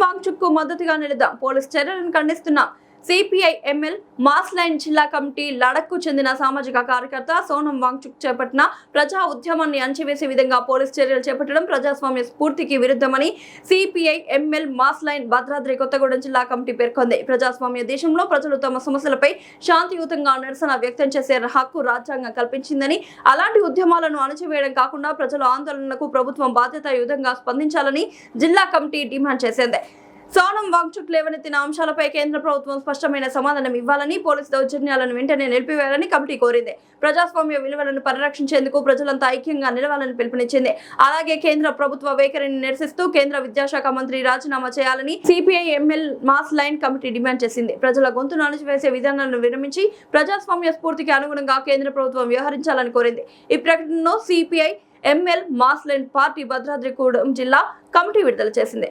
వాంగ్చుక్ కు మద్దతుగా నిలదాం పోలీస్ చర్యలను ఖండిస్తున్న సిపిఐ ఎంఎల్ మాస్ లైన్ జిల్లా కమిటీ లడక్కు చెందిన సామాజిక కార్యకర్త సోనం వాంగ్చుక్ చేపట్టిన ప్రజా ఉద్యమాన్ని అంచివేసే విధంగా పోలీస్ చర్యలు చేపట్టడం ప్రజాస్వామ్య స్ఫూర్తికి విరుద్ధమని CPI ML mass line Bhadradri Kothagudem జిల్లా కమిటీ పేర్కొంది. ప్రజాస్వామ్య దేశంలో ప్రజలు తమ సమస్యలపై శాంతియుతంగా నిరసన వ్యక్తం చేసే హక్కు రాజ్యాంగం కల్పించిందని, అలాంటి ఉద్యమాలను అణచివేయడం కాకుండా ప్రజల ఆందోళనలకు ప్రభుత్వం బాధ్యతాయుతంగా స్పందించాలని జిల్లా కమిటీ డిమాండ్ చేసింది. సోనం వాంగ్చుక్ లేవనెత్తిన అంశాలపై కేంద్ర ప్రభుత్వం స్పష్టమైన సమాధానం ఇవ్వాలని, పోలీసు దౌర్జన్యాలను వెంటనే నిలిపివేయాలని కమిటీ కోరింది. ప్రజాస్వామ్య విలువలను పరిరక్షించేందుకు ప్రజలంతా ఐక్యంగా నిలవాలని పిలుపునిచ్చింది. అలాగే కేంద్ర ప్రభుత్వ వైఖరిని నిరసిస్తూ కేంద్ర విద్యాశాఖ మంత్రి రాజీనామా చేయాలని CPI ML mass line committee demand చేసింది. ప్రజల గొంతును అణచివేసే విధానాలను విరమించి ప్రజాస్వామ్య స్ఫూర్తికి అనుగుణంగా కేంద్ర ప్రభుత్వం వ్యవహరించాలని కోరింది. ఈ ప్రకటనలో CPI ML mass line party Bhadradri Kothagudem జిల్లా కమిటీ విడుదల చేసింది.